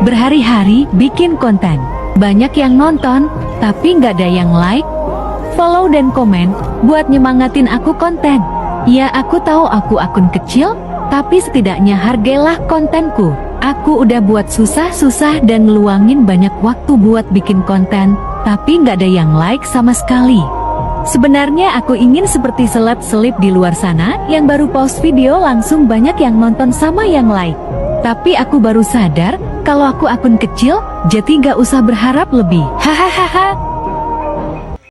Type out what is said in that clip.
Berhari-hari bikin konten, banyak yang nonton, tapi nggak ada yang like, follow dan komen, buat nyemangatin aku konten. Ya aku tahu aku akun kecil, tapi setidaknya hargailah kontenku. Aku udah buat susah-susah dan ngeluangin banyak waktu buat bikin konten, tapi nggak ada yang like sama sekali. Sebenarnya aku ingin seperti seleb-seleb di luar sana, yang baru post video langsung banyak yang nonton sama yang like. Tapi aku baru sadar, kalau aku akun kecil, jadi nggak usah berharap lebih. Hahaha.